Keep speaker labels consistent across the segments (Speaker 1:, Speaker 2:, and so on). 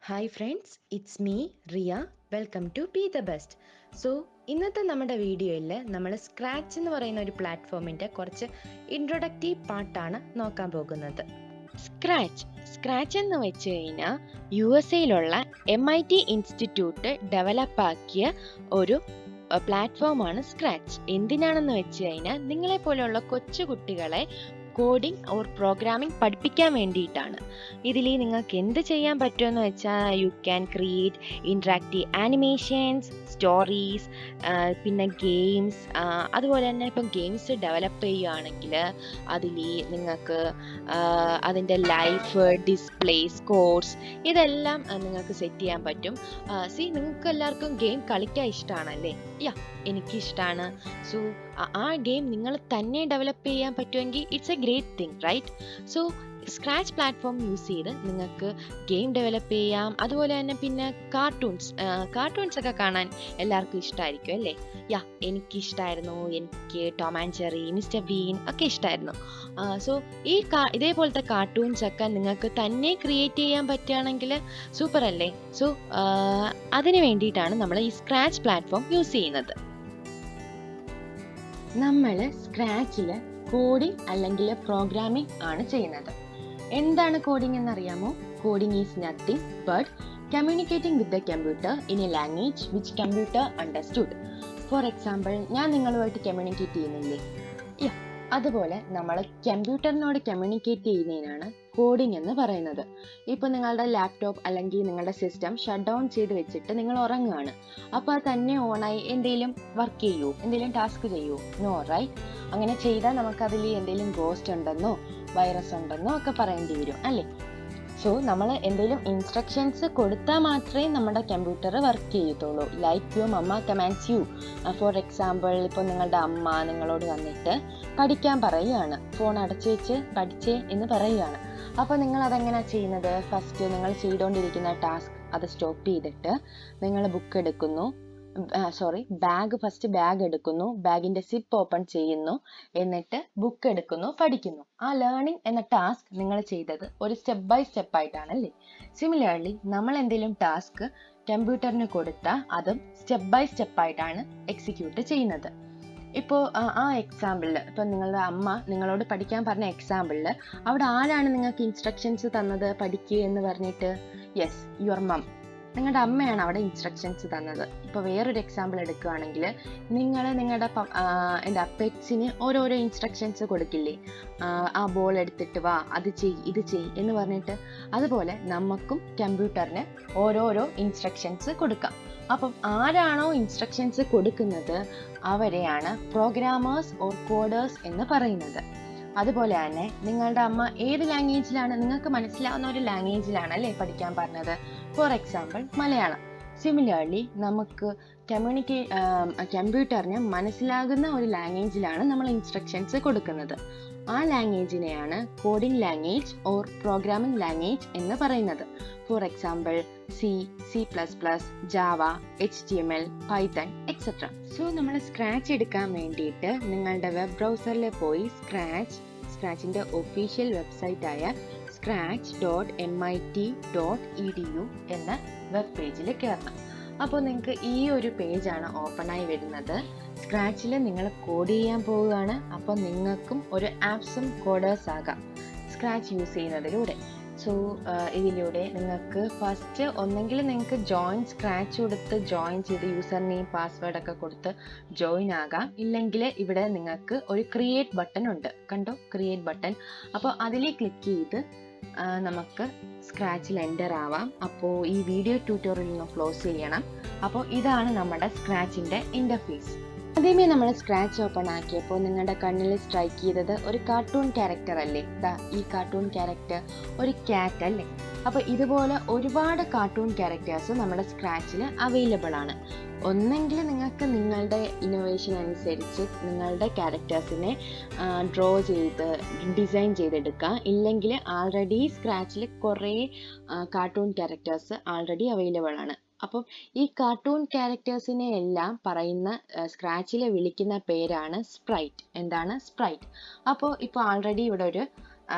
Speaker 1: Hi friends, it's me Riya. Welcome to be the best. So ഇന്നത്തെ നമ്മുടെ വീഡിയോയിൽ നമ്മൾ സ്ക്രാച്ച് എന്ന് പറയുന്ന ഒരു പ്ലാറ്റ്ഫോമിൻ്റെ കുറച്ച് ഇൻട്രൊഡക്റ്റീവ് പാർട്ടാണ് നോക്കാൻ പോകുന്നത്. സ്ക്രാച്ച് എന്ന് വെച്ച് കഴിഞ്ഞാൽ USA MIT ഇൻസ്റ്റിറ്റ്യൂട്ട് ഡെവലപ്പാക്കിയ ഒരു പ്ലാറ്റ്ഫോമാണ് സ്ക്രാച്ച്. എന്തിനാണെന്ന് വെച്ച് കഴിഞ്ഞാൽ നിങ്ങളെപ്പോലെയുള്ള കൊച്ചു കുട്ടികളെ കോഡിംഗ് ഓർ പ്രോഗ്രാമിംഗ് പഠിപ്പിക്കാൻ വേണ്ടിയിട്ടാണ്. ഇതിൽ നിങ്ങൾക്ക് എന്ത് ചെയ്യാൻ പറ്റുമെന്ന് വെച്ചാൽ you can create interactive animations, stories, പിന്നെ ഗെയിംസ്. അതുപോലെ തന്നെ ഇപ്പം ഗെയിംസ് ഡെവലപ്പ് ചെയ്യുകയാണെങ്കിൽ അതിൽ നിങ്ങൾക്ക് അതിൻ്റെ ലൈഫ്, ഡിസ്പ്ലേ, സ്കോർസ് ഇതെല്ലാം നിങ്ങൾക്ക് സെറ്റ് ചെയ്യാൻ പറ്റും. നിങ്ങൾക്ക് എല്ലാവർക്കും ഗെയിം കളിക്കാൻ ഇഷ്ടമാണല്ലേ? എനിക്കിഷ്ടമാണ്. സോ ആ ഗെയിം നിങ്ങൾ തന്നെ ഡെവലപ്പ് ചെയ്യാൻ പറ്റുമെങ്കിൽ it's a great thing, right? So scratch platform use ചെയ്ത് നിങ്ങൾക്ക് ഗെയിം ഡെവലപ്പ് ചെയ്യാം. അതുപോലെ തന്നെ പിന്നെ കാർട്ടൂൺസ് ഒക്കെ കാണാൻ എല്ലാവർക്കും ഇഷ്ടമായിരിക്കും അല്ലേ? എനിക്കിഷ്ടമായിരുന്നു. എനിക്ക് Tom and Jerry, mister been ഒക്കെ ഇഷ്ടമായിരുന്നു. സോ ഇതേപോലത്തെ കാർട്ടൂൺസ് ഒക്കെ നിങ്ങൾക്ക് തന്നെ ക്രിയേറ്റ് ചെയ്യാൻ പറ്റുകയാണെങ്കിൽ സൂപ്പർ അല്ലേ? സോ അതിന് വേണ്ടിയിട്ടാണ് നമ്മൾ ഈ സ്ക്രാച്ച് പ്ലാറ്റ്ഫോം യൂസ് ചെയ്യുന്നത്. നമ്മൾ സ്ക്രാച്ചിൽ കോഡിംഗ് അല്ലെങ്കിൽ പ്രോഗ്രാമിംഗ് ആണ് ചെയ്യുന്നത്. എന്താണ് കോഡിംഗ് എന്നറിയാമോ? Coding is nothing but communicating with the computer in A language which computer understood. For example, ഞാൻ നിങ്ങളുമായിട്ട് കമ്മ്യൂണിക്കേറ്റ് ചെയ്യുന്നില്ലേ? അതുപോലെ നമ്മൾ കമ്പ്യൂട്ടറിനോട് കമ്മ്യൂണിക്കേറ്റ് ചെയ്യുന്നതിനാണ് കോഡിംഗ് എന്ന് പറയുന്നത്. ഇപ്പോൾ നിങ്ങളുടെ ലാപ്ടോപ്പ് അല്ലെങ്കിൽ നിങ്ങളുടെ സിസ്റ്റം ഷട്ട് ഡൗൺ ചെയ്ത് വെച്ചിട്ട് നിങ്ങൾ ഉറങ്ങുകയാണ്. അപ്പോൾ അത് തന്നെ ഓണായി എന്തെങ്കിലും വർക്ക് ചെയ്യൂ, എന്തെങ്കിലും ടാസ്ക് ചെയ്യൂ? No, right? അങ്ങനെ ചെയ്താൽ നമുക്കതിൽ എന്തെങ്കിലും ഗോസ്റ്റ് ഉണ്ടെന്നോ വൈറസ് ഉണ്ടെന്നോ ഒക്കെ പറയേണ്ടി വരും അല്ലേ? സോ നമ്മൾ എന്തെങ്കിലും ഇൻസ്ട്രക്ഷൻസ് കൊടുത്താൽ മാത്രമേ നമ്മുടെ കമ്പ്യൂട്ടർ വർക്ക് ചെയ്യത്തുള്ളൂ. Like your mumma commands you. For example, ഇപ്പോൾ നിങ്ങളുടെ അമ്മ നിങ്ങളോട് വന്നിട്ട് പഠിക്കാൻ പറയുകയാണ്, ഫോൺ അടച്ചു വെച്ച് പഠിച്ചേ എന്ന് പറയുകയാണ്. അപ്പോൾ നിങ്ങൾ അതെങ്ങനെയാണ് ചെയ്യുന്നത്? ഫസ്റ്റ് നിങ്ങൾ ചെയ്തുകൊണ്ടിരിക്കുന്ന ടാസ്ക് അത് സ്റ്റോപ്പ് ചെയ്തിട്ട് നിങ്ങൾ ബുക്ക് എടുക്കുന്നു, ബാഗ് എടുക്കുന്നു, ബാഗിന്റെ സിപ്പ് ഓപ്പൺ ചെയ്യുന്നു, എന്നിട്ട് ബുക്ക് എടുക്കുന്നു, പഠിക്കുന്നു. ആ ലേണിംഗ് എന്ന ടാസ്ക് നിങ്ങൾ ചെയ്തത് ഒരു സ്റ്റെപ്പ് ബൈ സ്റ്റെപ്പ് ആയിട്ടാണല്ലേ? സിമിലർലി നമ്മൾ എന്തെങ്കിലും ടാസ്ക് കമ്പ്യൂട്ടറിന് കൊടുത്താൽ അതും സ്റ്റെപ്പ് ബൈ സ്റ്റെപ്പ് ആയിട്ടാണ് എക്സിക്യൂട്ട് ചെയ്യുന്നത്. ഇപ്പോൾ ആ എക്സാമ്പിളിൽ, ഇപ്പം നിങ്ങളുടെ അമ്മ നിങ്ങളോട് പഠിക്കാൻ പറഞ്ഞ എക്സാമ്പിളിൽ അവിടെ ആരാണ് നിങ്ങൾക്ക് ഇൻസ്ട്രക്ഷൻസ് തന്നത് പഠിക്കുക എന്ന് പറഞ്ഞിട്ട്? യെസ്, യുവർ മം. നിങ്ങളുടെ അമ്മയാണ് അവിടെ ഇൻസ്ട്രക്ഷൻസ് തന്നത്. ഇപ്പോൾ വേറൊരു എക്സാമ്പിൾ എടുക്കുകയാണെങ്കിൽ, നിങ്ങളുടെ പെറ്റ്സിന് ഓരോരോ ഇൻസ്ട്രക്ഷൻസ് കൊടുക്കില്ലേ? ആ ബോൾ എടുത്തിട്ട് വാ, അത് ചെയ്, ഇത് ചെയ് എന്ന് പറഞ്ഞിട്ട്. അതുപോലെ നമുക്കും കമ്പ്യൂട്ടറിന് ഓരോരോ ഇൻസ്ട്രക്ഷൻസ് കൊടുക്കാം. അപ്പം ആരാണോ ഇൻസ്ട്രക്ഷൻസ് കൊടുക്കുന്നത് അവരെയാണ് പ്രോഗ്രാമേഴ്സ് ഓർ കോഡേഴ്സ് എന്ന് പറയുന്നത്. അതുപോലെ തന്നെ നിങ്ങളുടെ അമ്മ ഏത് ലാംഗ്വേജിലാണ്, നിങ്ങൾക്ക് മനസ്സിലാവുന്ന ഒരു ലാംഗ്വേജിലാണ് അല്ലേ പഠിക്കാൻ പറഞ്ഞത്? For example Malayalam. സിമിലർലി നമുക്ക് കമ്പ്യൂട്ടറിന് മനസ്സിലാകുന്ന ഒരു ലാംഗ്വേജിലാണ് നമ്മൾ ഇൻസ്ട്രക്ഷൻസ് കൊടുക്കുന്നത്. ആ ലാംഗ്വേജിനെയാണ് coding language or programming language എന്ന് പറയുന്നത്. For example C++, Java, HTML, Python etcetera. So നമ്മൾ സ്ക്രാച്ച് എടുക്കാൻ വേണ്ടിയിട്ട് നിങ്ങളുടെ വെബ് ബ്രൗസറിൽ പോയി സ്ക്രാച്ചിൻ്റെ ഒഫീഷ്യൽ വെബ്സൈറ്റായ scratch.mit.edu എന്ന വെബ് പേജിൽ കയറണം. അപ്പോൾ നിങ്ങൾക്ക് ഈ ഒരു പേജാണ് ഓപ്പണായി വരുന്നത്. സ്ക്രാച്ചിൽ നിങ്ങൾ കോഡ് ചെയ്യാൻ പോവുകയാണ്. അപ്പോൾ നിങ്ങൾക്കും ഒരു ആപ്സും കോഡേഴ്സ് ആകാം സ്ക്രാച്ച് യൂസ് ചെയ്യുന്നതിലൂടെ. സോ ഇതിലൂടെ നിങ്ങൾക്ക് ഫസ്റ്റ് ഒന്നെങ്കിൽ നിങ്ങൾക്ക് സ്ക്രാച്ച് കൊടുത്ത് ജോയിൻ ചെയ്ത് യൂസർ നെയിം പാസ്വേഡൊക്കെ കൊടുത്ത് ജോയിൻ ആകാം. ഇല്ലെങ്കിൽ ഇവിടെ നിങ്ങൾക്ക് ഒരു ക്രിയേറ്റ് ബട്ടൺ ഉണ്ട്, കണ്ടോ? Create button. അപ്പോൾ അതിൽ ക്ലിക്ക് ചെയ്ത് നമുക്ക് സ്ക്രാച്ചിൽ എൻ്റർ ആവാം. അപ്പോൾ ഈ വീഡിയോ ട്യൂട്ടോറിയൽ ഒന്ന് ക്ലോസ് ചെയ്യണം. അപ്പോൾ ഇതാണ് നമ്മുടെ സ്ക്രാച്ചിൻ്റെ ഇൻ്റർഫേസ്. ആദ്യമേ നമ്മൾ സ്ക്രാച്ച് ഓപ്പൺ ആക്കിയപ്പോൾ നിങ്ങളുടെ കണ്ണിൽ സ്ട്രൈക്ക് ചെയ്തത് ഒരു കാർട്ടൂൺ ക്യാരക്ടർ അല്ലേ? ഈ കാർട്ടൂൺ ക്യാരക്ടർ ഒരു ക്യാറ്റ് അല്ലേ? അപ്പോൾ ഇതുപോലെ ഒരുപാട് കാർട്ടൂൺ ക്യാരക്ടേഴ്സ് നമ്മുടെ സ്ക്രാച്ചിൽ അവൈലബിൾ ആണ്. ഒന്നെങ്കിൽ നിങ്ങൾക്ക് നിങ്ങളുടെ ഇന്നോവേഷൻ അനുസരിച്ച് നിങ്ങളുടെ ക്യാരക്ടേഴ്സിനെ ഡ്രോ ചെയ്ത് ഡിസൈൻ ചെയ്തെടുക്കാം. ഇല്ലെങ്കിൽ ആൾറെഡി സ്ക്രാച്ചിൽ കുറേ കാർട്ടൂൺ ക്യാരക്ടേഴ്സ് ആൾറെഡി അവൈലബിൾ ആണ്. അപ്പം ഈ കാർട്ടൂൺ ക്യാരക്ടേഴ്സിനെ എല്ലാം പറയുന്ന സ്ക്രാച്ചിൽ വിളിക്കുന്ന പേരാണ് സ്പ്രൈറ്റ്. എന്താണ്? സ്പ്രൈറ്റ്. അപ്പോൾ ഇപ്പോൾ ആൾറെഡി ഇവിടെ ഒരു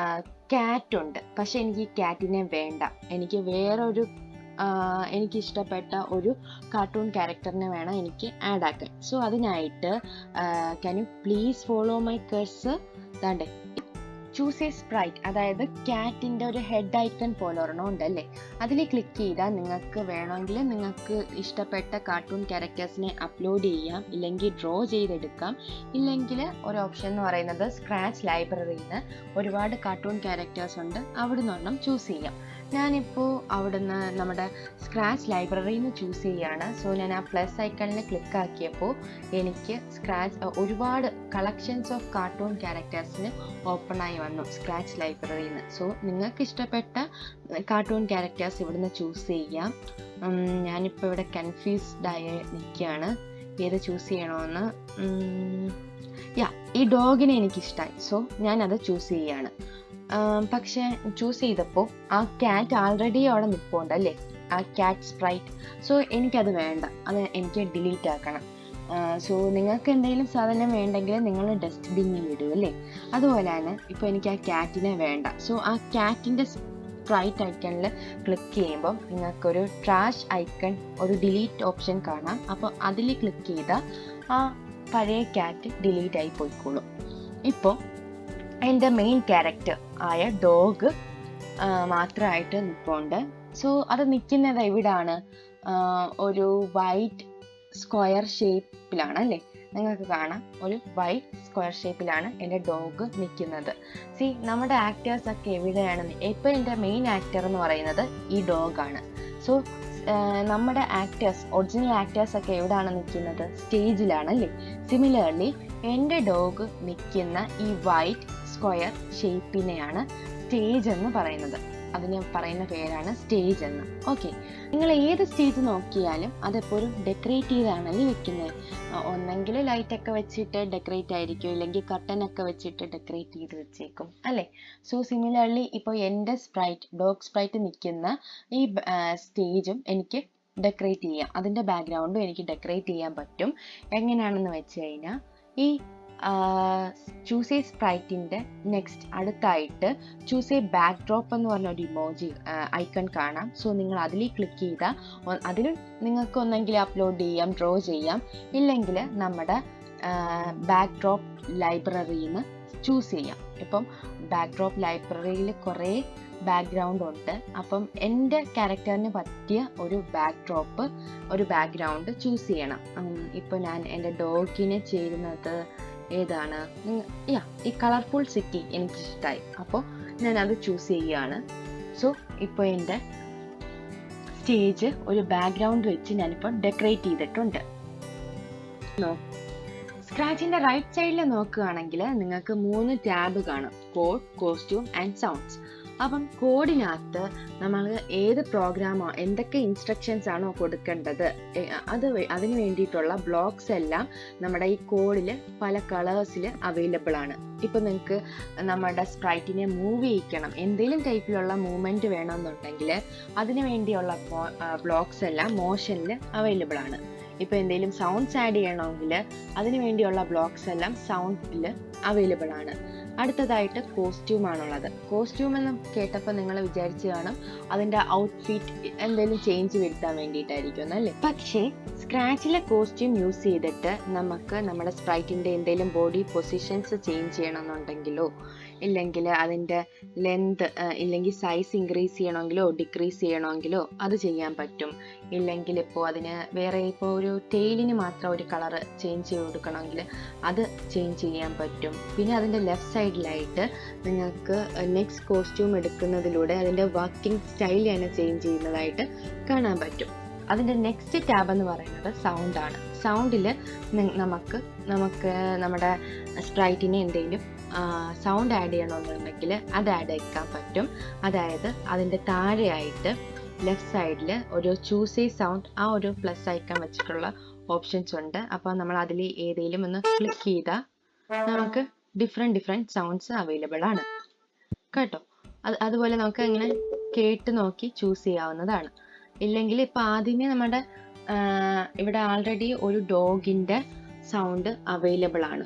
Speaker 1: ക്യാറ്റ് ഉണ്ട്, പക്ഷെ എനിക്ക് ഈ ക്യാറ്റിനെ വേണ്ട, എനിക്ക് വേറൊരു എനിക്കിഷ്ടപ്പെട്ട ഒരു കാർട്ടൂൺ ക്യാരക്ടറിനെ വേണം എനിക്ക് ആഡ് ആക്കാൻ. സോ അതിനായിട്ട് can you please follow my cursor. ദാണ്ടേ ചൂസ് എ സ്പ്രൈറ്റ്, അതായത് ക്യാറ്റിൻ്റെ ഒരു ഹെഡ് ഐക്കൺ പോലെ ഒരെണ്ണം ഉണ്ടല്ലേ, അതിൽ ക്ലിക്ക് ചെയ്താൽ നിങ്ങൾക്ക് വേണമെങ്കിൽ നിങ്ങൾക്ക് ഇഷ്ടപ്പെട്ട കാർട്ടൂൺ ക്യാരക്ടേഴ്സിനെ അപ്ലോഡ് ചെയ്യാം, ഇല്ലെങ്കിൽ ഡ്രോ ചെയ്തെടുക്കാം. ഇല്ലെങ്കിൽ ഒരു ഓപ്ഷൻ എന്ന് പറയുന്നത് സ്ക്രാച്ച് ലൈബ്രറിയിൽ നിന്ന് ഒരുപാട് കാർട്ടൂൺ ക്യാരക്ടേഴ്സ് ഉണ്ട്, അവിടുന്ന് ഒരെണ്ണം ചൂസ് ചെയ്യാം. ഞാനിപ്പോൾ അവിടുന്ന് നമ്മുടെ സ്ക്രാച്ച് ലൈബ്രറിയിൽ നിന്ന് ചൂസ് ചെയ്യുകയാണ്. സോ ഞാൻ ആ പ്ലസ് ഐക്കണിൽ ക്ലിക്ക് ആക്കിയപ്പോൾ എനിക്ക് ഒരുപാട് കളക്ഷൻസ് ഓഫ് കാർട്ടൂൺ ക്യാരക്ടേഴ്സിന് ഓപ്പൺ ആയി വന്നു സ്ക്രാച്ച് ലൈബ്രറിയിൽ നിന്ന്. സോ നിങ്ങൾക്ക് ഇഷ്ടപ്പെട്ട കാർട്ടൂൺ ക്യാരക്ടേഴ്സ് ഇവിടുന്ന് ചൂസ് ചെയ്യാം. ഞാനിപ്പോൾ ഇവിടെ കൺഫ്യൂസ്ഡ് ആയി നിൽക്കുകയാണ് ഏത് ചൂസ് ചെയ്യണമെന്ന്. ഈ ഡോഗിനെ എനിക്കിഷ്ടമായി, സോ ഞാനത് ചൂസ് ചെയ്യാണ്. പക്ഷെ ചൂസ് ചെയ്തപ്പോൾ ആ ക്യാറ്റ് ആൾറെഡി അവിടെ നിൽപ്പുണ്ട് അല്ലേ, ആ ക്യാറ്റ് സ്പ്രൈറ്റ്. സോ എനിക്കത് വേണ്ട, അത് എനിക്ക് ഡിലീറ്റ് ആക്കണം. സോ നിങ്ങൾക്ക് എന്തെങ്കിലും സാധനം വേണ്ടെങ്കിൽ നിങ്ങൾ ഡസ്റ്റ്ബിന്നിൽ ഇടും അല്ലേ, അതുപോലെയാണ് ഇപ്പോൾ എനിക്ക് ആ ക്യാറ്റിനെ വേണ്ട. സോ ആ ക്യാറ്റിൻ്റെ സ്പ്രൈറ്റ് ഐക്കണിൽ ക്ലിക്ക് ചെയ്യുമ്പോൾ നിങ്ങൾക്കൊരു ട്രാഷ് ഐക്കൺ, ഒരു ഡിലീറ്റ് ഓപ്ഷൻ കാണാം. അപ്പോൾ അതിൽ ക്ലിക്ക് ചെയ്താൽ ആ പഴയ ക്യാറ്റ് ഡിലീറ്റ് ആയി പോയിക്കോളും. ഇപ്പോൾ എൻ്റെ മെയിൻ ക്യാരക്ടർ ആയ ഡോഗ് മാത്രമായിട്ട് നിൽപ്പുണ്ട്. സോ അത് നിൽക്കുന്നത് എവിടാണ്, ഒരു വൈറ്റ് സ്ക്വയർ ഷേപ്പിലാണ് അല്ലേ, നിങ്ങൾക്ക് കാണാം ഒരു വൈറ്റ് സ്ക്വയർ ഷേപ്പിലാണ് എൻ്റെ ഡോഗ് നിൽക്കുന്നത്. നമ്മുടെ ആക്ടേഴ്സ് ഒക്കെ എവിടെയാണ്, ഇപ്പോൾ എൻ്റെ മെയിൻ ആക്ടർ എന്ന് പറയുന്നത് ഈ ഡോഗാണ്. സോ നമ്മുടെ ആക്ടേഴ്സ്, ഒറിജിനൽ ആക്ടേഴ്സ് ഒക്കെ എവിടെയാണ് നിൽക്കുന്നത്, സ്റ്റേജിലാണ് അല്ലേ. സിമിലർലി എൻ്റെ ഡോഗ് നിൽക്കുന്ന ഈ വൈറ്റ് സ്ക്വയർ ഷേപ്പിനെയാണ് സ്റ്റേജ് എന്ന് പറയുന്നത്. അതിന് പറയുന്ന പേരാണ് സ്റ്റേജ് എന്ന്. ഓക്കെ, നിങ്ങൾ ഏത് സ്റ്റേജ് നോക്കിയാലും അതെപ്പോഴും ഡെക്കറേറ്റ് ചെയ്താണല്ലേ വെക്കുന്നത്. ഒന്നെങ്കിൽ ലൈറ്റൊക്കെ വെച്ചിട്ട് ഡെക്കറേറ്റ് ആയിരിക്കും, ഇല്ലെങ്കിൽ കർട്ടനൊക്കെ വെച്ചിട്ട് ഡെക്കറേറ്റ് ചെയ്ത് വെച്ചേക്കും അല്ലേ. സോ സിമിലർലി ഇപ്പോൾ എൻ്റെ ഡോഗ് സ്പ്രൈറ്റ് നിൽക്കുന്ന ഈ സ്റ്റേജും എനിക്ക് ഡെക്കറേറ്റ് ചെയ്യാം, അതിൻ്റെ ബാക്ക്ഗ്രൗണ്ടും എനിക്ക് ഡെക്കറേറ്റ് ചെയ്യാൻ പറ്റും. എങ്ങനെയാണെന്ന് വെച്ച് കഴിഞ്ഞാൽ ഈ ചൂസ് എ സ്പ്രൈറ്റിൻ്റെ നെക്സ്റ്റ് അടുത്തായിട്ട് ചൂസ് എ ബാക്ക് ഡ്രോപ്പ് എന്ന് പറഞ്ഞ ഒരു ഇമോജി ഐക്കൺ കാണാം. സോ നിങ്ങൾ അതിൽ ക്ലിക്ക് ചെയ്താൽ അതിൽ നിങ്ങൾക്ക് ഒന്നെങ്കിൽ അപ്ലോഡ് ചെയ്യാം, ഡ്രോ ചെയ്യാം, ഇല്ലെങ്കിൽ നമ്മുടെ ബാക്ക് ഡ്രോപ്പ് ലൈബ്രറിയിൽ നിന്ന് ചൂസ് ചെയ്യാം. ഇപ്പം ബാക്ക് ഡ്രോപ്പ് ലൈബ്രറിയിൽ കുറേ ബാക്ക്ഗ്രൗണ്ട് ഉണ്ട്. അപ്പം എൻ്റെ ക്യാരക്ടറിന് പറ്റിയ ഒരു ബാക്ക്ഗ്രൗണ്ട് ചൂസ് ചെയ്യണം. ഇപ്പോൾ ഞാൻ എൻ്റെ ഡോഗിനെ ചേരുന്നത് ഏതാണ്, ഈ കളർഫുൾ സിറ്റി എനിക്കിഷ്ടമായി, അപ്പോൾ ഞാൻ അത് ചൂസ് ചെയ്യുകയാണ്. സോ ഇപ്പോൾ എൻ്റെ സ്റ്റേജ് ഒരു ബാക്ക്ഗ്രൗണ്ട് വെച്ച് ഞാനിപ്പോൾ ഡെക്കറേറ്റ് ചെയ്തിട്ടുണ്ട്. സ്ക്രാച്ചിൻ്റെ റൈറ്റ് സൈഡിൽ നോക്കുകയാണെങ്കിൽ നിങ്ങൾക്ക് 3 ടാബ് കാണും, കോഡ്, കോസ്റ്റ്യൂം ആൻഡ് സൗണ്ട്സ്. അപ്പം കോഡിനകത്ത് നമ്മൾ ഏത് പ്രോഗ്രാമോ എന്തൊക്കെ ഇൻസ്ട്രക്ഷൻസ് ആണോ കൊടുക്കേണ്ടത് അതിന് വേണ്ടിയിട്ടുള്ള ബ്ലോക്സ് എല്ലാം നമ്മുടെ ഈ കോഡിൽ പല കളേഴ്സിൽ അവൈലബിൾ ആണ്. ഇപ്പം നിങ്ങൾക്ക് നമ്മുടെ സ്പ്രൈറ്റിനെ മൂവ് ചെയ്യിക്കണം, എന്തെങ്കിലും ടൈപ്പിലുള്ള മൂവ്മെൻറ്റ് വേണമെന്നുണ്ടെങ്കിൽ അതിന് വേണ്ടിയുള്ള ബ്ലോക്സ് എല്ലാം മോഷനിൽ അവൈലബിൾ ആണ്. ഇപ്പോൾ എന്തെങ്കിലും സൗണ്ട്സ് ആഡ് ചെയ്യണമെങ്കിൽ അതിന് വേണ്ടിയുള്ള ബ്ലോക്സ് എല്ലാം സൗണ്ടിൽ അവൈലബിൾ ആണ്. അടുത്തതായിട്ട് കോസ്റ്റ്യൂം ആണുള്ളത്. കോസ്റ്റ്യൂം എന്ന് കേട്ടപ്പോൾ നിങ്ങൾ വിചാരിച്ചു കാണും അതിൻ്റെ ഔട്ട്ഫിറ്റ് എന്തെങ്കിലും ചേഞ്ച് വരുത്താൻ വേണ്ടിയിട്ടായിരിക്കും എന്നല്ലേ. പക്ഷേ സ്ക്രാച്ചിലെ കോസ്റ്റ്യൂം യൂസ് ചെയ്തിട്ട് നമുക്ക് നമ്മുടെ സ്പ്രൈറ്റിൻ്റെ എന്തെങ്കിലും ബോഡി പൊസിഷൻസ് ചേഞ്ച് ചെയ്യണമെന്നുണ്ടെങ്കിലോ ഇല്ലെങ്കിൽ അതിൻ്റെ ലെന്ത് ഇല്ലെങ്കിൽ സൈസ് ഇൻക്രീസ് ചെയ്യണമെങ്കിലോ ഡിക്രീസ് ചെയ്യണമെങ്കിലോ അത് ചെയ്യാൻ പറ്റും. ഇല്ലെങ്കിൽ ഇപ്പോൾ അതിന് വേറെ ഇപ്പോൾ ഒരു ടെയിലിന് മാത്രം ഒരു കളറ് ചേഞ്ച് ചെയ്ത് കൊടുക്കണമെങ്കിൽ അത് ചേഞ്ച് ചെയ്യാൻ പറ്റും. പിന്നെ അതിൻ്റെ ലെഫ്റ്റ് സൈഡിലായിട്ട് നിങ്ങൾക്ക് നെക്സ്റ്റ് കോസ്റ്റ്യൂം എടുക്കുന്നതിലൂടെ അതിൻ്റെ വർക്കിംഗ് സ്റ്റൈൽ തന്നെ ചേഞ്ച് ചെയ്യുന്നതായിട്ട് കാണാൻ പറ്റും. അതിൻ്റെ നെക്സ്റ്റ് ടാബ് എന്ന് പറയുന്നത് സൗണ്ടാണ്. സൗണ്ടിൽ നമുക്ക് നമ്മുടെ സ്പ്രൈറ്റിന് എന്തെങ്കിലും സൗണ്ട് ആഡ് ചെയ്യണമെന്നുണ്ടെങ്കിൽ അത് ആഡ് ആക്കാൻ പറ്റും. അതായത് അതിൻ്റെ താഴെയായിട്ട് ലെഫ്റ്റ് സൈഡിൽ ഒരു ചൂസ് എ സൗണ്ട്, ആ ഒരു പ്ലസ് ഐക്കൺ വെച്ചിട്ടുള്ള ഓപ്ഷൻസ് ഉണ്ട്. അപ്പോൾ നമ്മൾ അതിൽ ഏതെങ്കിലും ഒന്ന് ക്ലിക്ക് ചെയ്താൽ നമുക്ക് ഡിഫറെൻറ്റ് സൗണ്ട്സ് അവൈലബിൾ ആണ് കേട്ടോ. അതുപോലെ നമുക്ക് ഇങ്ങനെ കേട്ട് നോക്കി ചൂസ് ചെയ്യാവുന്നതാണ്. ഇല്ലെങ്കിൽ ഇപ്പോൾ ആദ്യമേ നമ്മുടെ ഇവിടെ ആൾറെഡി ഒരു ഡോഗിൻ്റെ സൗണ്ട് അവൈലബിൾ ആണ്.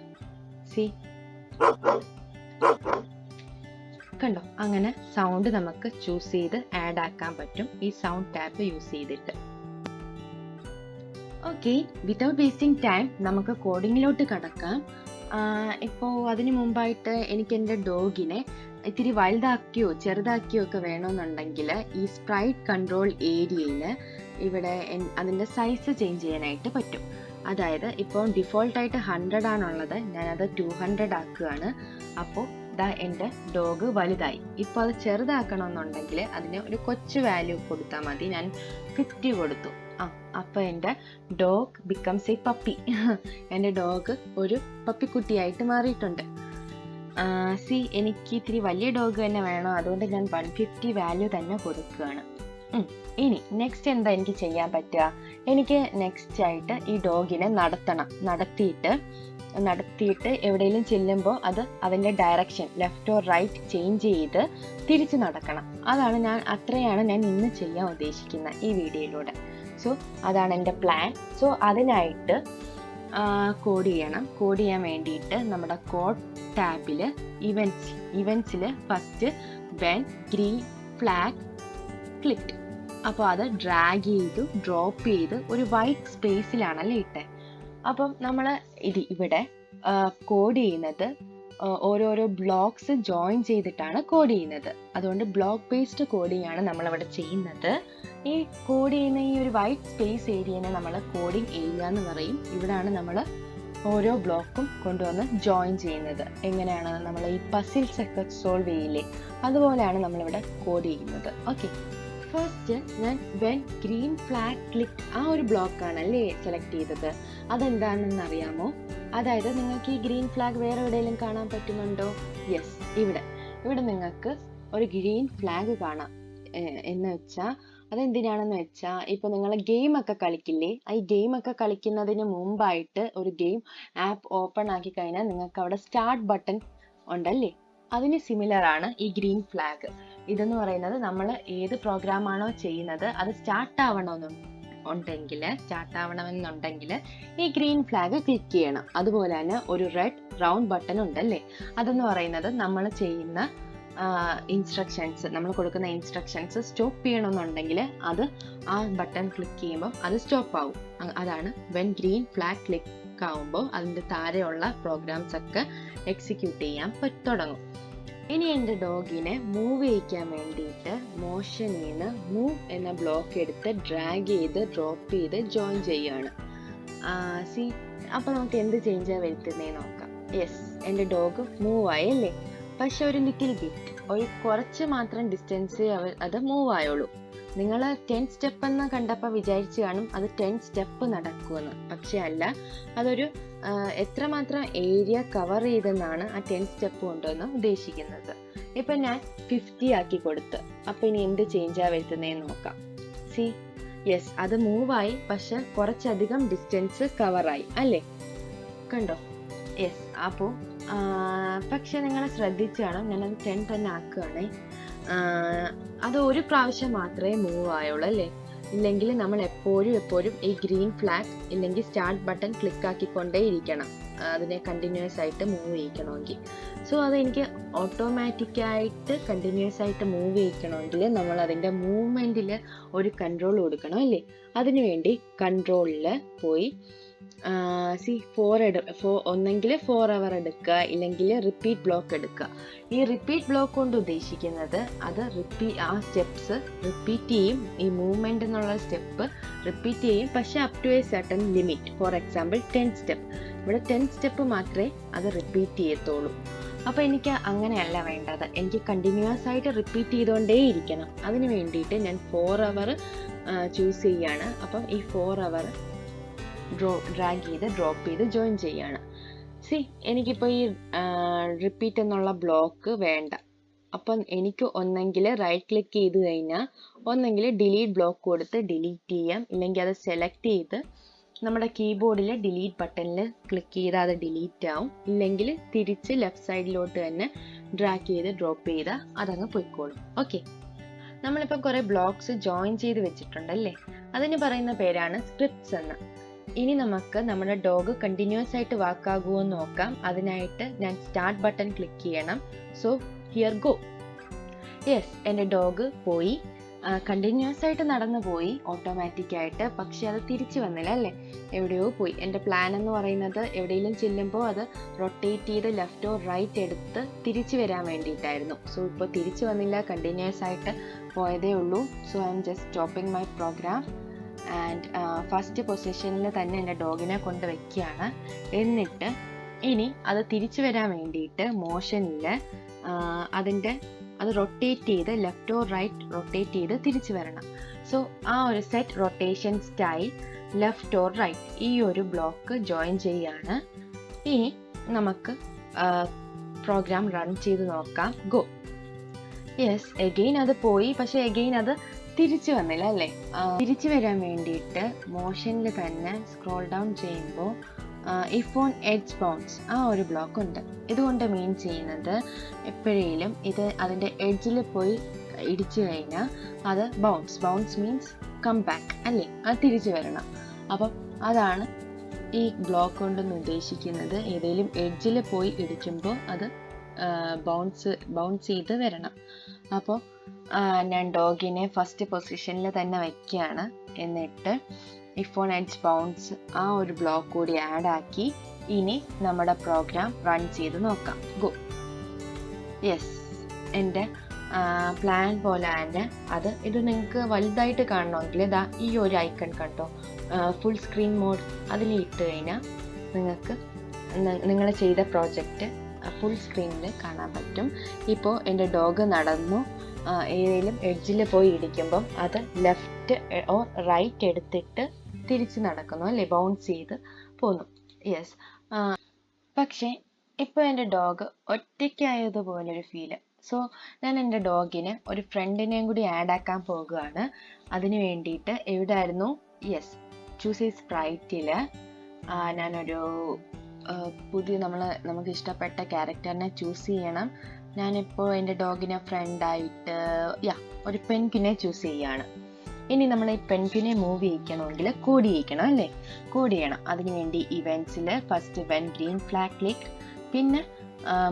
Speaker 1: കണ്ടോ, അങ്ങനെ സൗണ്ട് നമുക്ക് ചൂസ് ചെയ്ത് ആഡ് ആക്കാൻ പറ്റും ഈ സൗണ്ട് ടാബ് യൂസ് ചെയ്തിട്ട്. ഓക്കെ, വിതൗട്ട് വേസ്റ്റിംഗ് ടൈം നമുക്ക് കോഡിങ്ങിലോട്ട് കടക്കാം. ഇപ്പോൾ അതിന് മുമ്പായിട്ട് എനിക്ക് എൻ്റെ ഡോഗിനെ ഇത്തിരി വലുതാക്കിയോ ചെറുതാക്കിയോ ഒക്കെ വേണമെന്നുണ്ടെങ്കിൽ ഈ സ്പ്രൈറ്റ് കൺട്രോൾ ഏരിയയിൽ ഇവിടെ അതിൻ്റെ സൈസ് ചേഞ്ച് ചെയ്യാനായിട്ട് പറ്റും. അതായത് ഇപ്പോൾ ഡിഫോൾട്ടായിട്ട് 100 ആണുള്ളത്, ഞാനത് 200 ആക്കുകയാണ്. അപ്പോൾ ദാ എൻ്റെ ഡോഗ് വലുതായി. ഇപ്പോൾ അത് ചെറുതാക്കണമെന്നുണ്ടെങ്കിൽ അതിന് ഒരു കൊച്ചു വാല്യൂ കൊടുത്താൽ മതി. ഞാൻ 50 കൊടുത്തു. അപ്പോൾ എൻ്റെ ഡോഗ് ബിക്കംസ് എ പപ്പി. എൻ്റെ ഡോഗ് ഒരു പപ്പിക്കുട്ടിയായിട്ട് മാറിയിട്ടുണ്ട്. എനിക്ക് ഇത്തിരി വലിയ ഡോഗ് തന്നെ വേണം, അതുകൊണ്ട് ഞാൻ 150 വാല്യൂ തന്നെ കൊടുക്കുകയാണ്. ഇനി നെക്സ്റ്റ് എന്താ എനിക്ക് ചെയ്യാൻ പറ്റുക? എനിക്ക് നെക്സ്റ്റ് ആയിട്ട് ഈ ഡോഗിനെ നടത്തിയിട്ട് എവിടെയെങ്കിലും ചെല്ലുമ്പോൾ അത് അതിൻ്റെ direction left or right change ചെയ്ത് തിരിച്ച് നടക്കണം. അത്രയാണ് ഞാൻ ഇന്ന് ചെയ്യാൻ ഉദ്ദേശിക്കുന്ന ഈ വീഡിയോയിലൂടെ. സോ അതാണ് എൻ്റെ പ്ലാൻ. സോ അതിനായിട്ട് കോഡ് ചെയ്യാൻ വേണ്ടിയിട്ട് നമ്മുടെ കോഡ് ടാബിൽ ഇവൻസിൽ first when green flag clicked, അപ്പോൾ അത് ഡ്രാഗ് ചെയ്തു ഡ്രോപ്പ് ചെയ്ത് ഒരു വൈറ്റ് സ്പേസിലാണല്ലോ ഇട്ടേ. അപ്പം നമ്മൾ ഇവിടെ കോഡ് ചെയ്യുന്നത് ഓരോരോ ബ്ലോക്സ് ജോയിൻ ചെയ്തിട്ടാണ് കോഡ് ചെയ്യുന്നത്. അതുകൊണ്ട് ബ്ലോക്ക് ബേസ്ഡ് കോഡിംഗ് ആണ് നമ്മളിവിടെ ചെയ്യുന്നത്. ഈ കോഡ് ചെയ്യുന്ന ഈ ഒരു വൈറ്റ് സ്പേസ് ഏരിയനെ നമ്മൾ കോഡിംഗ് ഏരിയ എന്ന് പറയും. ഇവിടാണ് നമ്മൾ ഓരോ ബ്ലോക്കും കൊണ്ടുവന്ന് ജോയിൻ ചെയ്യുന്നത്. എങ്ങനെയാണ് നമ്മൾ ഈ പസിൽസ് ഒക്കെ സോൾവ് ചെയ്യില്ലേ, അതുപോലെയാണ് നമ്മളിവിടെ കോഡ് ചെയ്യുന്നത്. ഓക്കെ, ഫസ്റ്റ് ഞാൻ വെൻ ഗ്രീൻ ഫ്ലാഗ് ക്ലിക്ക് ആ ഒരു ബ്ലോക്കാണല്ലേ സെലക്ട് ചെയ്തത്. അതെന്താണെന്ന് അറിയാമോ? അതായത് നിങ്ങൾക്ക് ഈ ഗ്രീൻ ഫ്ലാഗ് വേറെ എവിടെയെങ്കിലും കാണാൻ പറ്റുന്നുണ്ടോ? യെസ്, ഇവിടെ നിങ്ങൾക്ക് ഒരു ഗ്രീൻ ഫ്ലാഗ് കാണാം. എന്ന് വെച്ചാൽ അതെന്തിനാണെന്ന് വെച്ചാൽ ഇപ്പോൾ നിങ്ങൾ ഗെയിമൊക്കെ കളിക്കില്ലേ, ഈ ഗെയിമൊക്കെ കളിക്കുന്നതിന് മുമ്പായിട്ട് ഒരു ഗെയിം ആപ്പ് ഓപ്പൺ ആക്കി കഴിഞ്ഞാൽ നിങ്ങൾക്ക് അവിടെ സ്റ്റാർട്ട് ബട്ടൺ ഉണ്ടല്ലേ, അതിന് സിമിലർ ആണ് ഈ ഗ്രീൻ ഫ്ലാഗ്. ഇതെന്ന് പറയുന്നത് നമ്മൾ ഏത് പ്രോഗ്രാം ആണോ ചെയ്യുന്നത് അത് സ്റ്റാർട്ട് ആവണമെന്നുണ്ടെങ്കിൽ ഈ ഗ്രീൻ ഫ്ലാഗ് ക്ലിക്ക് ചെയ്യണം. അതുപോലെ തന്നെ ഒരു റെഡ് റൗണ്ട് ബട്ടൺ ഉണ്ടല്ലേ, അതെന്ന് പറയുന്നത് നമ്മൾ ചെയ്യുന്ന നമ്മൾ കൊടുക്കുന്ന ഇൻസ്ട്രക്ഷൻസ് സ്റ്റോപ്പ് ചെയ്യണമെന്നുണ്ടെങ്കിൽ അത് ആ ബട്ടൺ ക്ലിക്ക് ചെയ്യുമ്പോൾ അത് സ്റ്റോപ്പ് ആവും. അതാണ് വെൻ ഗ്രീൻ ഫ്ലാഗ് ക്ലിക്ക് ആവുമ്പോൾ അതിൻ്റെ താഴെയുള്ള പ്രോഗ്രാംസ് ഒക്കെ എക്സിക്യൂട്ട് ചെയ്യാൻ തുടങ്ങും. ഇനി എൻ്റെ ഡോഗിനെ മൂവ് ചെയ്യിക്കാൻ വേണ്ടിയിട്ട് മോഷനിൽ നിന്ന് മൂവ് എന്ന ബ്ലോക്ക് എടുത്ത് ഡ്രാഗ് ചെയ്ത് ഡ്രോപ്പ് ചെയ്ത് ജോയിൻ ചെയ്യുകയാണ്. അപ്പോൾ നമുക്ക് എന്ത് ചേഞ്ചാണ് വരുത്തുന്നതെന്ന് നോക്കാം. യെസ്, എൻ്റെ ഡോഗ് മൂവ് ആയല്ലേ, പക്ഷെ ഒരു ലിറ്റിൽ ബിറ്റ്, ഒരു കുറച്ച് മാത്രം ഡിസ്റ്റൻസ് അത് മൂവ് ആയുള്ളൂ. നിങ്ങൾ 10 സ്റ്റെപ്പ് എന്ന് കണ്ടപ്പോൾ വിചാരിച്ചു കാണും അത് 10 സ്റ്റെപ്പ് നടക്കുമെന്ന്. പക്ഷെ അല്ല, അതൊരു എത്രമാത്രം ഏരിയ കവർ ചെയ്തെന്നാണ് ആ 10 സ്റ്റെപ്പ് കൊണ്ടുവന്ന് ഉദ്ദേശിക്കുന്നത്. ഇപ്പം ഞാൻ 50 ആക്കി കൊടുത്ത്. അപ്പം ഇനി എന്ത് ചേഞ്ചാ വരുത്തുന്നതെന്ന് നോക്കാം. യെസ്, അത് മൂവായി, പക്ഷെ കുറച്ചധികം ഡിസ്റ്റൻസ് കവറായി അല്ലേ, കണ്ടോ? യെസ്, അപ്പോൾ പക്ഷെ നിങ്ങൾ ശ്രദ്ധിച്ചു കാണാം, ഞാനത് 10 തന്നെ ആക്കുകയാണേ. അത് ഒരു പ്രാവശ്യം മാത്രമേ മൂവ് ആയുള്ളൂ അല്ലേ. ഇല്ലെങ്കിൽ നമ്മൾ എപ്പോഴും ഈ ഗ്രീൻ ഫ്ലാഗ് ഇല്ലെങ്കിൽ സ്റ്റാർട്ട് ബട്ടൺ ക്ലിക്ക് ആക്കിക്കൊണ്ടേ ഇരിക്കണം, അതിനെ കണ്ടിന്യൂസ് ആയിട്ട് മൂവ് ചെയ്യിക്കണമെങ്കിൽ. സോ അതെനിക്ക് ഓട്ടോമാറ്റിക്കായിട്ട് കണ്ടിന്യൂസ് ആയിട്ട് മൂവ് ചെയ്യിക്കണമെങ്കിൽ നമ്മൾ അതിൻ്റെ മൂവ്മെൻറ്റിൽ ഒരു കൺട്രോൾ കൊടുക്കണം അല്ലേ. അതിനുവേണ്ടി കൺട്രോളിൽ പോയി ഒന്നെങ്കിൽ 4 അവർ എടുക്കുക, ഇല്ലെങ്കിൽ റിപ്പീറ്റ് ബ്ലോക്ക് എടുക്കുക. ഈ റിപ്പീറ്റ് ബ്ലോക്ക് കൊണ്ട് ഉദ്ദേശിക്കുന്നത് അത് ആ സ്റ്റെപ്സ് റിപ്പീറ്റ് ചെയ്യും. ഈ മൂവ്മെന്റ് എന്നുള്ള സ്റ്റെപ്പ് റിപ്പീറ്റ് ചെയ്യും, പക്ഷെ up to a certain limit. For example 10 step, ഇവിടെ 10 സ്റ്റെപ്പ് മാത്രമേ അത് റിപ്പീറ്റ് ചെയ്യത്തുള്ളൂ. അപ്പോൾ എനിക്ക് അങ്ങനെയല്ല വേണ്ടത്, എനിക്ക് കണ്ടിന്യൂസ് ആയിട്ട് റിപ്പീറ്റ് ചെയ്തുകൊണ്ടേ ഇരിക്കണം. അതിന് വേണ്ടിയിട്ട് ഞാൻ 4 അവർ ചൂസ് ചെയ്യാണ്. അപ്പം ഈ 4 അവർ ഡ്രാഗ് ചെയ്ത് ഡ്രോപ്പ് ചെയ്ത് ജോയിൻ ചെയ്യാണ്. എനിക്കിപ്പോൾ ഈ റിപ്പീറ്റ് എന്നുള്ള ബ്ലോക്ക് വേണ്ട. അപ്പം എനിക്ക് ഒന്നെങ്കിൽ റൈറ്റ് ക്ലിക്ക് ചെയ്ത് കഴിഞ്ഞാൽ ഒന്നെങ്കിൽ ഡിലീറ്റ് ബ്ലോക്ക് കൊടുത്ത് ഡിലീറ്റ് ചെയ്യാം, ഇല്ലെങ്കിൽ അത് സെലക്ട് ചെയ്ത് നമ്മുടെ കീബോർഡിൽ ഡിലീറ്റ് ബട്ടണിൽ ക്ലിക്ക് ചെയ്താൽ അത് ഡിലീറ്റ് ആവും, ഇല്ലെങ്കിൽ തിരിച്ച് ലെഫ്റ്റ് സൈഡിലോട്ട് തന്നെ ഡ്രാഗ് ചെയ്ത് ഡ്രോപ്പ് ചെയ്താൽ അതങ്ങ് പോയിക്കോളും. ഓക്കെ, നമ്മളിപ്പോൾ കുറേ ബ്ലോക്സ് ജോയിൻ ചെയ്ത് വെച്ചിട്ടുണ്ടല്ലേ, അതിന് പറയുന്ന പേരാണ് സ്ക്രിപ്റ്റ്സ് എന്ന്. ഇനി നമുക്ക് നമ്മുടെ ഡോഗ് കണ്ടിന്യൂസ് ആയിട്ട് വാക്കാകുമോ എന്ന് നോക്കാം. അതിനായിട്ട് ഞാൻ സ്റ്റാർട്ട് ബട്ടൺ ക്ലിക്ക് ചെയ്യണം. So here go. യെസ്, എൻ്റെ ഡോഗ് പോയി. കണ്ടിന്യൂസ് ആയിട്ട് നടന്നു പോയി ഓട്ടോമാറ്റിക്കായിട്ട്. പക്ഷെ അത് തിരിച്ചു വന്നില്ല അല്ലേ, എവിടെയോ പോയി. എൻ്റെ പ്ലാൻ എന്ന് പറയുന്നത് എവിടെയെങ്കിലും ചെല്ലുമ്പോൾ അത് റൊട്ടേറ്റ് ചെയ്ത് ലെഫ്റ്റ് ഓർ റൈറ്റ് എടുത്ത് തിരിച്ചു വരാൻ വേണ്ടിയിട്ടായിരുന്നു. സോ ഇപ്പോൾ തിരിച്ചു വന്നില്ല, കണ്ടിന്യൂസ് ആയിട്ട് പോയതേ ഉള്ളൂ. So I'm just stopping my program and first പൊസിഷനിൽ തന്നെ എൻ്റെ ഡോഗിനെ കൊണ്ട് വയ്ക്കുകയാണ്. എന്നിട്ട് ഇനി അത് തിരിച്ചു വരാൻ വേണ്ടിയിട്ട് മോഷനിൽ അത് റൊട്ടേറ്റ് ചെയ്ത് ലെഫ്റ്റ് ഓർ റൈറ്റ് റൊട്ടേറ്റ് ചെയ്ത് തിരിച്ചു വരണം. സോ ആ ഒരു set rotation style left or right ഈ ഒരു ബ്ലോക്ക് ജോയിൻ ചെയ്യാണ്. ഇനി നമുക്ക് പ്രോഗ്രാം റൺ ചെയ്ത് നോക്കാം. ഗോ. യെസ്, എഗെയിൻ അത് പോയി, പക്ഷെ എഗെയിൻ അത് തിരിച്ചു വന്നില്ല അല്ലേ. തിരിച്ചു വരാൻ വേണ്ടിയിട്ട് മോഷനിൽ തന്നെ സ്ക്രോൾ ഡൗൺ ചെയ്യുമ്പോൾ ഇഫ് ഓൺ എഡ്ജ് ബൗൺസ് ആ ഒരു ബ്ലോക്ക് ഉണ്ട്. ഇതുകൊണ്ട് മീൻ ചെയ്യുന്നത് എപ്പോഴേലും ഇത് അതിൻ്റെ എഡ്ജിൽ പോയി ഇടിച്ചു കഴിഞ്ഞാൽ അത് ബൗൺസ് മീൻസ് കം ബാക്ക് അല്ലേ, അത് തിരിച്ചു വരണം. അപ്പം അതാണ് ഈ ബ്ലോക്ക് കൊണ്ടൊന്ന് ഉദ്ദേശിക്കുന്നത്. ഏതെങ്കിലും എഡ്ജിൽ പോയി ഇടിക്കുമ്പോൾ അത് ബൗൺസ് ചെയ്ത് വരണം. അപ്പോൾ ഞാൻ ഡോഗിനെ ഫസ്റ്റ് പൊസിഷനിൽ തന്നെ വയ്ക്കുകയാണ്. എന്നിട്ട് ഇഫ് ഓൺ എഡ്ജ് ബൗൺസ് ആ ഒരു ബ്ലോക്ക് കൂടി ആഡ് ആക്കി ഇനി നമ്മുടെ പ്രോഗ്രാം റൺ ചെയ്ത് നോക്കാം. ഗോ. യെസ്, എൻ്റെ പ്ലാൻ പോലെ തന്നെ ഇത് നിങ്ങൾക്ക് വലുതായിട്ട് കാണണമെങ്കിൽ ഇതാ ഈ ഒരു ഐക്കൺ കണ്ടോ, ഫുൾ സ്ക്രീൻ മോഡ് അതിൽ ഇട്ട് കഴിഞ്ഞാൽ നിങ്ങൾക്ക് നിങ്ങൾ ചെയ്ത പ്രോജക്റ്റ് ഫുൾ സ്ക്രീനിൽ കാണാൻ പറ്റും. ഇപ്പോൾ എൻ്റെ ഡോഗ് നടന്നു ഏതെങ്കിലും എഡ്ജിൽ പോയി ഇടിക്കുമ്പം അത് ലെഫ്റ്റ് ഓർ റൈറ്റ് എടുത്തിട്ട് തിരിച്ച് നടക്കുന്നു അല്ലേ, ബൗൺസ് ചെയ്ത് പോന്നു. യെസ്, പക്ഷേ ഇപ്പോൾ എൻ്റെ ഡോഗ് ഒറ്റയ്ക്കായതുപോലൊരു ഫീല്. സോ ഞാൻ എൻ്റെ ഡോഗിന് ഒരു ഫ്രണ്ടിനെയും കൂടി ആഡ് ആക്കാൻ പോകുകയാണ്. അതിന് വേണ്ടിയിട്ട് എവിടെയായിരുന്നു, യെസ്, ചൂസ് സ്പ്രൈറ്റിൽ ഞാനൊരു പുതിയ നമുക്ക് ഇഷ്ടപ്പെട്ട ക്യാരക്ടറിനെ ചൂസ് ചെയ്യണം. ഞാനിപ്പോൾ എൻ്റെ ഡോഗിനെ ഫ്രണ്ടായിട്ട് ഒരു പെൻഗ്വിനെ ചൂസ് ചെയ്യാണ്. ഇനി നമ്മൾ ഈ പെൻഗ്വിനെ മൂവ് ചെയ്യിക്കണമെങ്കിൽ കോഡ് ചെയ്യിക്കണം അല്ലേ, കോഡ് ചെയ്യണം. അതിനുവേണ്ടി ഇവൻറ്റ്സിൽ first event green flag click, പിന്നെ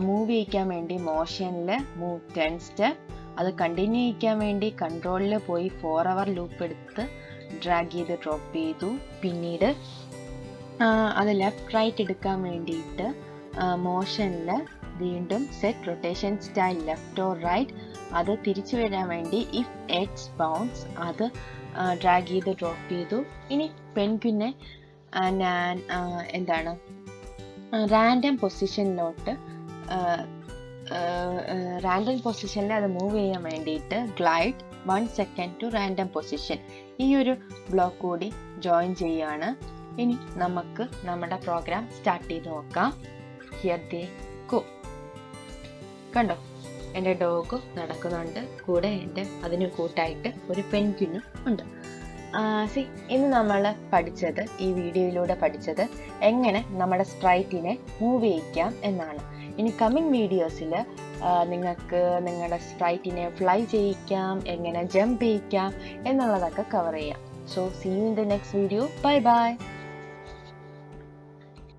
Speaker 1: മൂവ് ചെയ്യിക്കാൻ വേണ്ടി മോഷനിൽ മൂവ് 10 സ്റ്റെപ്പ്, അത് കണ്ടിന്യൂ ചെയ്യിക്കാൻ വേണ്ടി കൺട്രോളിൽ പോയി 4 hour ലൂപ്പ് എടുത്ത് ഡ്രാഗ് ചെയ്ത് ഡ്രോപ്പ് ചെയ്തു. പിന്നീട് അത് ലെഫ്റ്റ് റൈറ്റ് എടുക്കാൻ വേണ്ടിയിട്ട് മോഷനിൽ വീണ്ടും set rotation style left or right, അത് തിരിച്ചു വരാൻ വേണ്ടി ഇഫ് എഡ്ജ് ബൗൺസ് അത് ഡ്രാഗ് ചെയ്ത് ഡ്രോപ്പ് ചെയ്തു. ഇനി പെൻഗ്വിനെ ഞാൻ റാൻഡം പൊസിഷനിലോട്ട് അത് മൂവ് ചെയ്യാൻ വേണ്ടിയിട്ട് glide 1 second to random position ഈ ഒരു ബ്ലോക്ക് കൂടി ജോയിൻ ചെയ്യാണ്. ഇനി നമുക്ക് നമ്മുടെ പ്രോഗ്രാം സ്റ്റാർട്ട് ചെയ്ത് നോക്കാം. Here they go. കണ്ടോ, എൻ്റെ ഡോഗ് നടക്കുന്നുണ്ട്, കൂടെ അതിന് കൂട്ടായിട്ട് ഒരു പെൻഗ്വിനും ഉണ്ട്. ഇന്ന് നമ്മൾ ഈ വീഡിയോയിലൂടെ പഠിച്ചത് എങ്ങനെ നമ്മുടെ സ്പ്രൈറ്റിനെ മൂവ് ചെയ്യിക്കാം എന്നാണ്. ഇനി കമ്മിങ് വീഡിയോസിൽ നിങ്ങൾക്ക് നിങ്ങളുടെ സ്പ്രൈറ്റിനെ ഫ്ലൈ ചെയ്യിക്കാം, എങ്ങനെ ജമ്പ് ചെയ്യിക്കാം എന്നുള്ളതൊക്കെ കവർ ചെയ്യാം. So see you in the next video. Bye by.